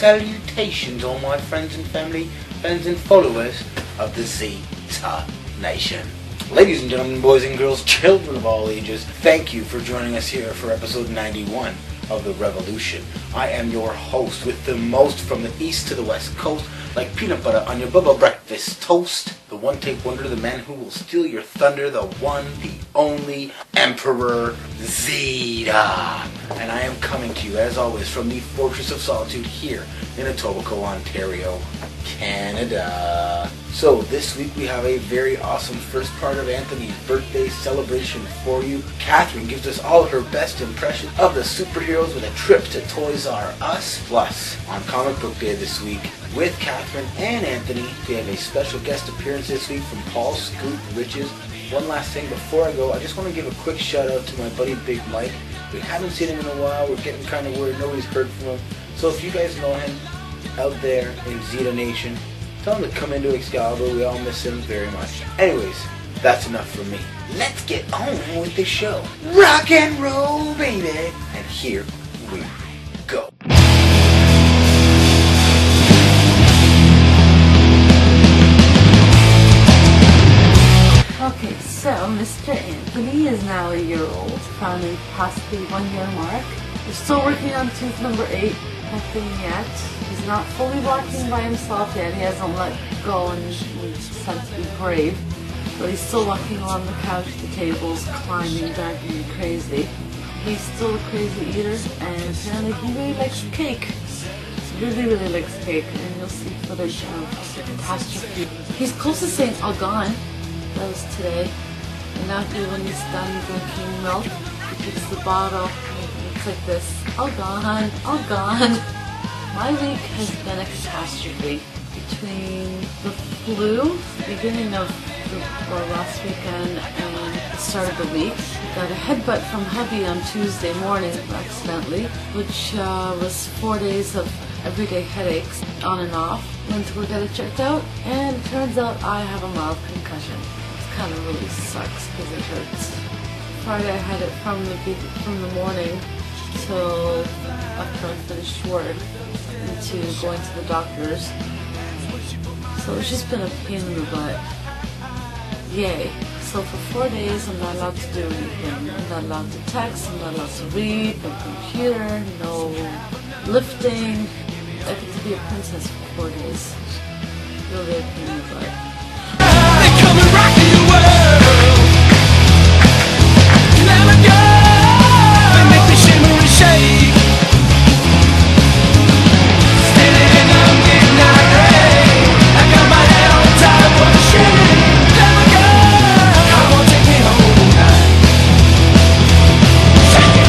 salutations, all my friends and family, friends and followers of the Zita Nation. Ladies and gentlemen, boys and girls, children of all ages, thank you for joining us here for episode 91 of The Revolution. I am your host with the most from the east to the west coast, like peanut butter on your Bubba breakfast toast. The one-take wonder, the man who will steal your thunder, the one, the only, Emperor Zita. And I am coming to you, as always, from the Fortress of Solitude here in Etobicoke, Ontario, Canada. So this week we have a very awesome first part of Anthony's birthday celebration for you. Katherine gives us all her best impression of the superheroes with a trip to Toys R Us. Plus, on Comic Book Day this week, with Katherine and Anthony, we have a special guest appearance this week from Paul Scoot Riches. One last thing before I go, I just want to give a quick shout out to my buddy Big Mike. We haven't seen him in a while, we're getting kind of worried, nobody's heard from him. So if you guys know him out there in Zita Nation, tell him to come into Excalibur, we all miss him very much. Anyways, that's enough for me. Let's get on with the show. Rock and roll, baby! And here we go. Okay, so Mr. Anthony is now a year old, finally past the 1 year mark. We're still working on tooth number 8, nothing yet. He's not fully walking by himself yet, he hasn't let go and he's decided to be brave. But he's still walking along the couch, the tables, climbing, dragging me crazy. He's still a crazy eater, and apparently he really likes cake. He really likes cake, and you'll see footage of catastrophe. He's close to saying all gone. That was today. And now when he's done drinking milk, he takes the bottle and it looks like this. All gone, all gone. My week has been a catastrophe. Between the flu, beginning of last weekend, and the start of the week. Got a headbutt from hubby on Tuesday morning accidentally, which was 4 days of everyday headaches on and off. Went to go get it checked out, and it turns out I have a mild concussion. It kind of really sucks because it hurts. Friday I had it from the morning till after I finished work into going to the doctor's. So it's just been a pain in the butt. Yay. So for 4 days I'm not allowed to do anything. I'm not allowed to text, I'm not allowed to read, no computer, no lifting. I get to be a princess for 4 days. Really a pain in the butt. They come and rock your world. Never go. They make me shimmer and shake. Standing in the midnight rain. I got my head on top of the shade. Never go. Come on, take me home tonight. Take it.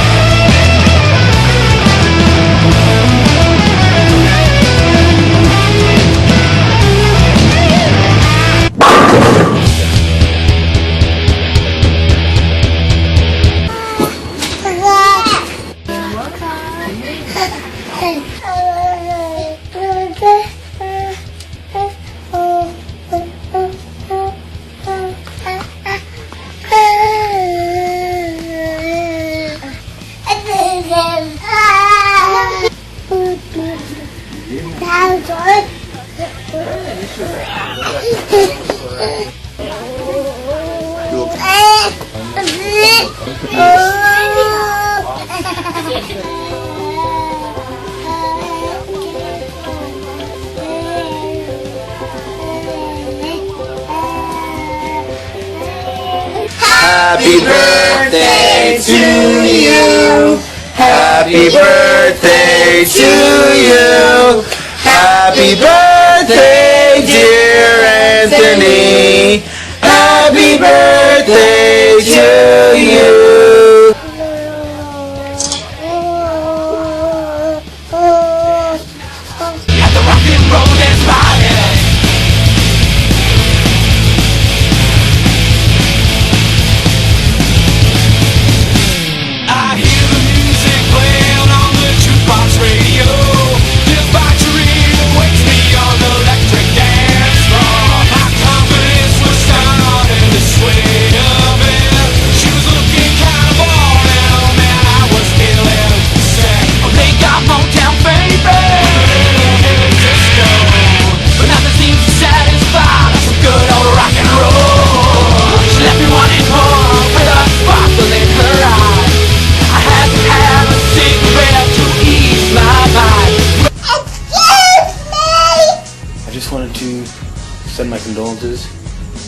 Happy birthday to you. Happy birthday to you. Happy birthday, dear Anthony. Happy birthday to you. At the rock and roll dance party. Sweet of it. She was looking kind roses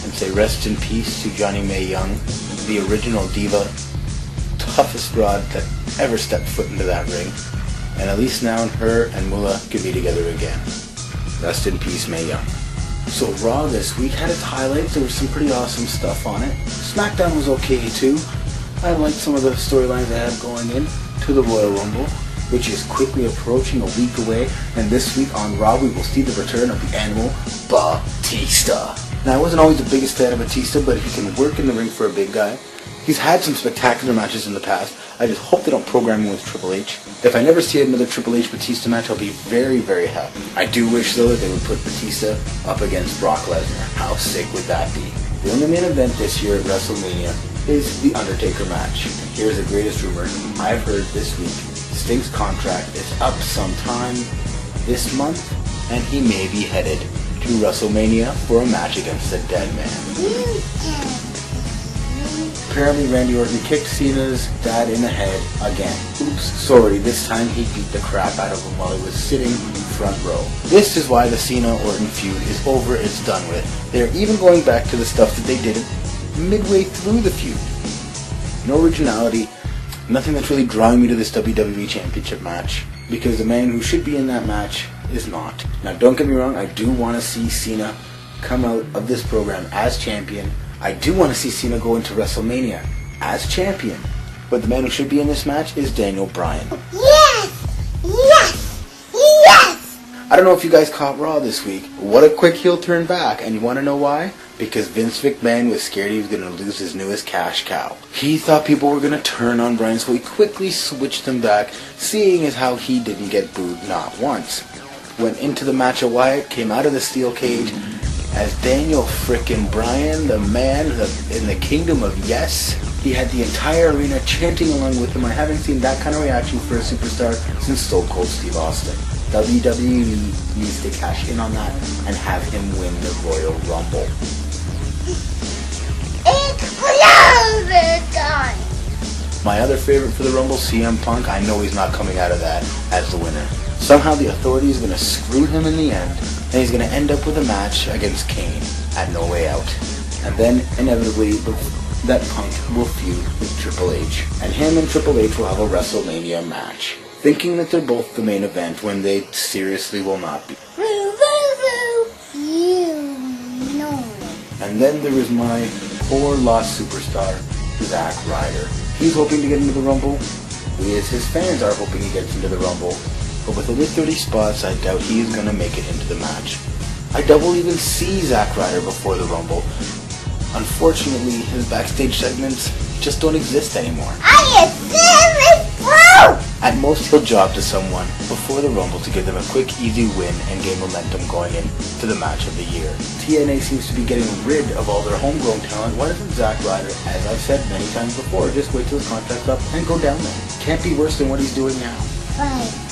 and say rest in peace to Johnny Mae Young, the original diva, toughest rod that ever stepped foot into that ring. And at least now her and Moolah can be together again. Rest in peace, Mae Young. So Raw this week had its highlights. There was some pretty awesome stuff on it. SmackDown was okay too. I liked some of the storylines they had going in to the Royal Rumble, which is quickly approaching, a week away. And this week on Raw, we will see the return of the Animal, Batista. Now, I wasn't always the biggest fan of Batista, but he can work in the ring for a big guy. He's had some spectacular matches in the past. I just hope they don't program him with Triple H. If I never see another Triple H Batista match, I'll be very, very happy. I do wish, though, that they would put Batista up against Brock Lesnar. How sick would that be? The only main event this year at WrestleMania is the Undertaker match. Here's the greatest rumor I've heard this week. Sting's contract is up sometime this month, and he may be headed to WrestleMania for a match against the Dead Man. Apparently Randy Orton kicked Cena's dad in the head again. Oops, sorry, this time he beat the crap out of him while he was sitting front row. This is why the Cena-Orton feud is over, it's done with. They're even going back to the stuff that they did midway through the feud. No originality, nothing that's really drawing me to this WWE Championship match, because the man who should be in that match is not. Now don't get me wrong, I do want to see Cena come out of this program as champion. I do want to see Cena go into WrestleMania as champion. But the man who should be in this match is Daniel Bryan. Yes! Yes! Yes! I don't know if you guys caught Raw this week. What a quick heel turn back. And you want to know why? Because Vince McMahon was scared he was going to lose his newest cash cow. He thought people were going to turn on Bryan, so he quickly switched them back, seeing as how he didn't get booed not once. Went into the match of Wyatt, came out of the steel cage as Daniel frickin' Bryan, the man in the kingdom of yes. He had the entire arena chanting along with him. I haven't seen that kind of reaction for a superstar since Stone Cold Steve Austin. WWE needs to cash in on that and have him win the Royal Rumble. It's clover time! My other favorite for the Rumble, CM Punk, I know he's not coming out of that as the winner. Somehow the Authority is going to screw him in the end, and he's going to end up with a match against Kane at No Way Out. And then, inevitably, that Punk will feud with Triple H. And him and Triple H will have a WrestleMania match, thinking that they're both the main event when they seriously will not be. Woo, woo, woo! You know. And then there is my poor lost superstar, Zack Ryder. He's hoping to get into the Rumble. We as his fans are hoping he gets into the Rumble. But with only 30 spots, I doubt he's going to make it into the match. I doubt we'll even see Zack Ryder before the Rumble. Unfortunately, his backstage segments just don't exist anymore. I am serious, bro! At most, he'll job to someone before the Rumble to give them a quick, easy win and gain momentum going into the match of the year. TNA seems to be getting rid of all their homegrown talent. Why doesn't Zack Ryder, as I've said many times before, just wait till his contract's up and go down there? Can't be worse than what he's doing now. Right.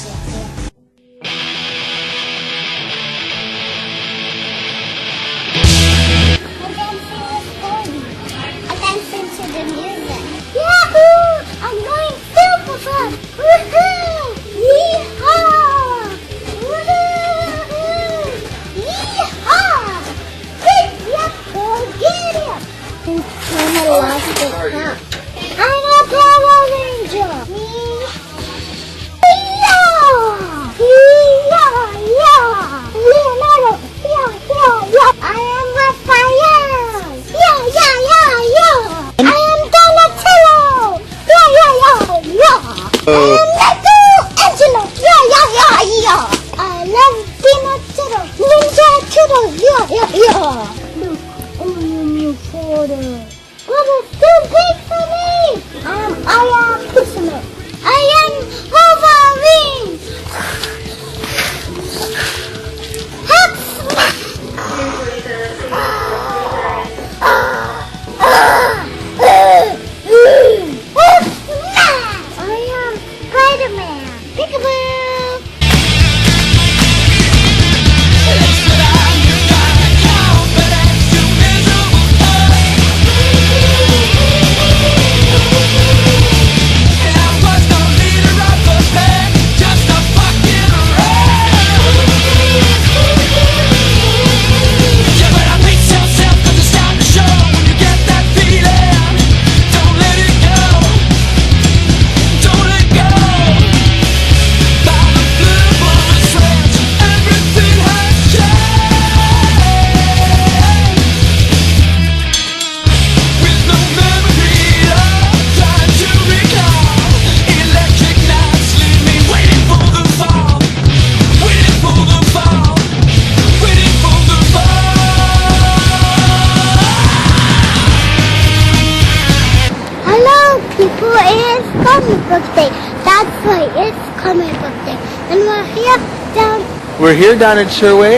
We're here down at Sherway.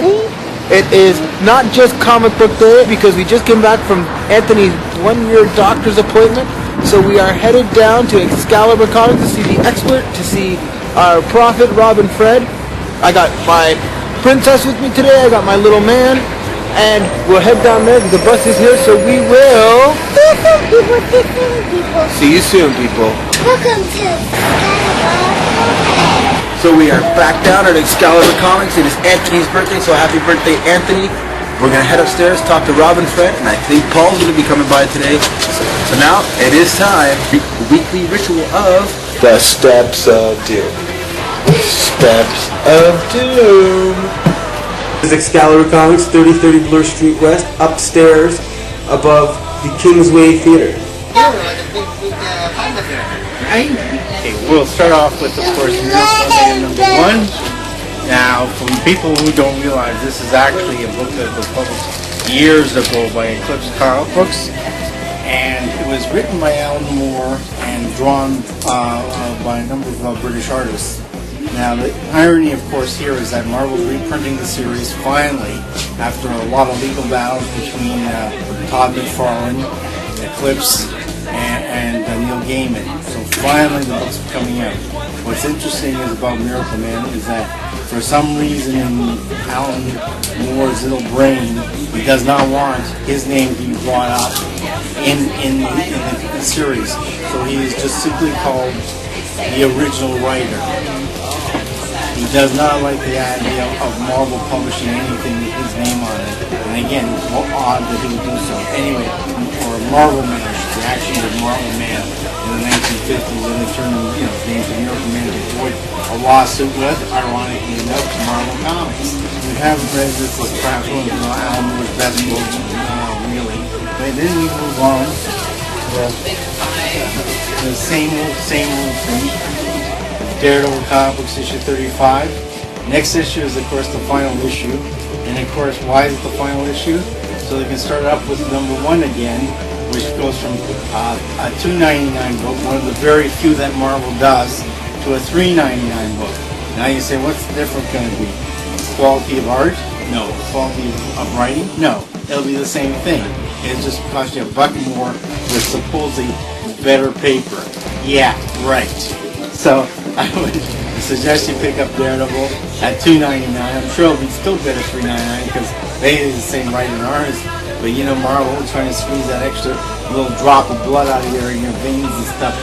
It is not just comic book day because we just came back from Anthony's 1-year doctor's appointment. So we are headed down to Excalibur Comics to see the expert, to see our prophet, Rob and Fred. I got my princess with me today. I got my little man. And we'll head down there because the bus is here. So we will... See you soon, people. Welcome to Excalibur. So we are back down at Excalibur Comics. It is Anthony's birthday, so happy birthday, Anthony. We're going to head upstairs, talk to Rob and Fred, and I think Paul's going to be coming by today. So now, it is time. The weekly ritual of... The Steps of Doom. Steps of Doom. This is Excalibur Comics, 3030 Bloor Street West, upstairs above the Kingsway Theater. Okay, we'll start off with, of course, Miracle Man #1. Now, from people who don't realize, this is actually a book that was published years ago by Eclipse Comic Books, and it was written by Alan Moore and drawn by a number of British artists. Now, the irony, of course, here is that Marvel's reprinting the series finally, after a lot of legal battles between Todd McFarlane, Eclipse, and Neil Gaiman. So finally the book's coming out. What's interesting is about Miracle Man is that for some reason in Alan Moore's little brain, he does not want his name to be brought up in the series. So he is just simply called the original writer. He does not like the idea of Marvel publishing anything with his name on it. And again, it's odd that he would do so. Anyway, or Marvel Man, I should say, actually the Marvel Man in the 1950s, and they turned his name to Miracle Man to avoid a lawsuit with, ironically enough, Marvel Comics. We have read this as perhaps one of Alan Moore's best books, really. But then we move on to the same old thing. Daredevil Comic Books issue 35. Next issue is, of course, the final issue. And, of course, why is it the final issue? So they can start up with #1 again, which goes from a $2.99 book, one of the very few that Marvel does, to a $3.99 book. Now you say, what's the difference going to be? Quality of art? No. Quality of writing? No. It'll be the same thing. It'll just cost you $1 more with supposedly better paper. Yeah, right. So I would suggest you pick up Daredevil at $2.99. I'm sure it'll be still better at $3.99 because they are the same writer and artist. But Marvel is trying to squeeze that extra little drop of blood out of your veins and stuff.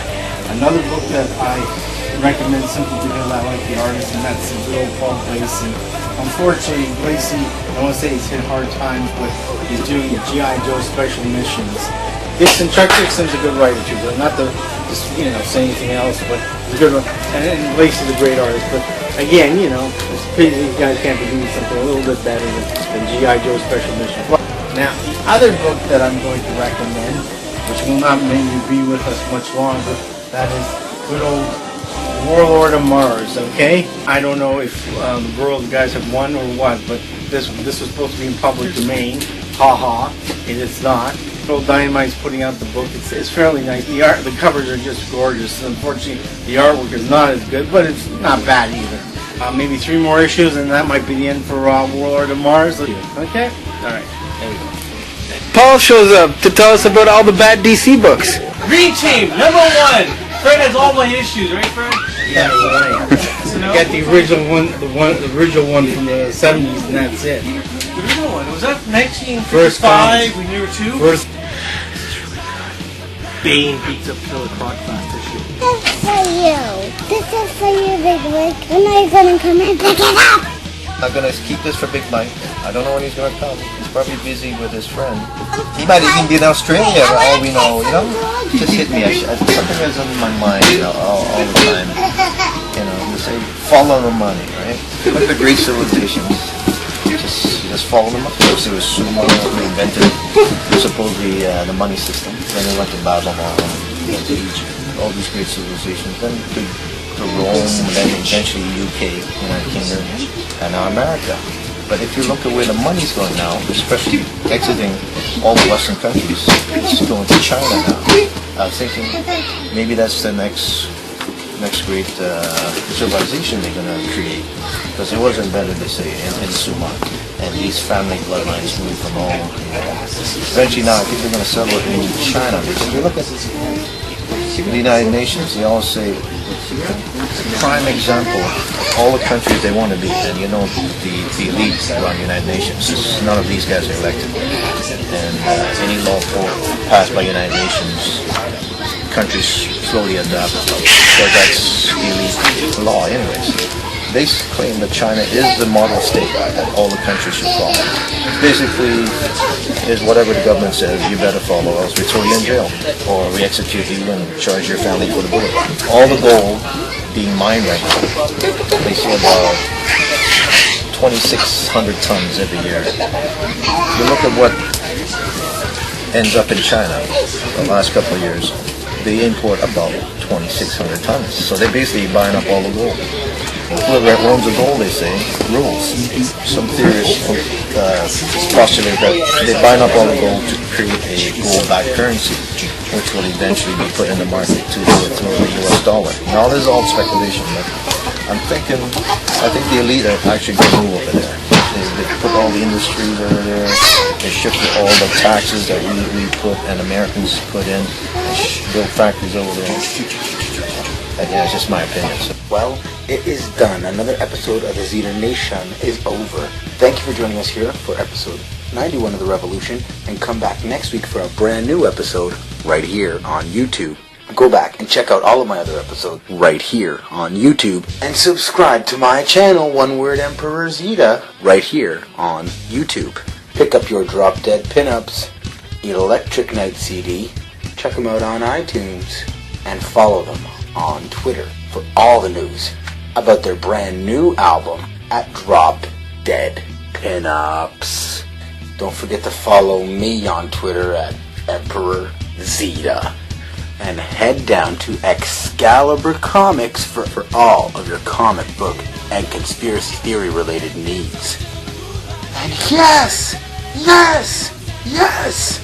Another book that I recommend simply because I like the artist, and that's the good old Paul Lacey. Unfortunately, Lacey, I want to say he's hit hard times, but he's doing the G.I. Joe special missions. Chuck Dixon's a good writer too, but not to just say anything else, but he's a good one. And Lacey's a great artist, but again, it's a pity these guys can't be doing something a little bit better than G.I. Joe special missions. Now, the other book that I'm going to recommend, which will not maybe be with us much longer, that is good old Warlord of Mars, okay? I don't know if the world guys have won or what, but this was supposed to be in public domain. Ha-ha. It's not. Old Dynamite's putting out the book. It's fairly nice. The covers are just gorgeous. Unfortunately, the artwork is not as good, but it's not bad either. Maybe 3 more issues, and that might be the end for Warlord of Mars. Okay? Alright. There we go. Paul shows up to tell us about all the bad DC books. Green Team, #1. Fred has all my issues, right, Fred? Yeah, right. You got the original one, the original one from the 70s, and that's it. The original one. Was that 1955 when you were 2? First. Bane beats up Killer Croc last issue. This is for you. This is for you, Big Mike. When are you going to come and pick it up? I'm gonna keep this for Big Mike. I don't know when he's gonna come. He's probably busy with his friend. He might even be in Australia for all we know, Just hit me. Something is on my mind all the time. You say, follow the money, right? Like the great civilizations. Just follow them. First it was sumo, we invented supposedly the money system. Then we went to Babylon, went to Egypt, all these great civilizations. Then to Rome, and then eventually UK, United Kingdom, and now America. But if you look at where the money's going now, especially exiting all the Western countries, it's going to China now. I was thinking maybe that's the next next great civilization they're going to create. Because it was invented, they say, in Sumer. And these family bloodlines move from all. Eventually now, I think they're going to settle it in China. Because if you look at the United Nations, they all say, prime example of all the countries they want to be. And you know, the elite run the United Nations. None of these guys are elected. And any law passed by United Nations, countries slowly adopt it. So that's the elite law anyways. They claim that China is the model state that all the countries should follow. Basically, is whatever the government says, you better follow, or else we throw you in jail, or we execute you and charge your family for the bullet. All the gold being mined right now, they say about 2,600 tons every year. You look at what ends up in China the last couple of years, they import about 2,600 tons. So they're basically buying up all the gold. Whoever owns the gold, they say, rules. Some theorists postulate that they're buying up all the gold to create a gold-backed currency, which will eventually be put in the market to throw the US dollar. Now, this is all speculation, but I think the elite are actually going to move over there. They put all the industries over there, they shifted all the taxes that we put and Americans put in, build factories over there. Yeah, it's just my opinion. So. Well, it is done. Another episode of the Zita Nation is over. Thank you for joining us here for episode 91 of The Revolution, and come back next week for a brand new episode right here on YouTube. Go back and check out all of my other episodes right here on YouTube, and subscribe to my channel, One Word Emperor Zita, right here on YouTube. Pick up your Drop Dead Pinups, Electric Night CD, check them out on iTunes, and follow them on Twitter for all the news about their brand new album at Drop Dead Pinups. Don't forget to follow me on Twitter at Emperor Zita. And head down to Excalibur Comics for all of your comic book and conspiracy theory related needs. And yes, yes, yes,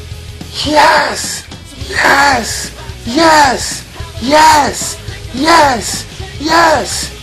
yes, yes, yes, yes, yes, yes,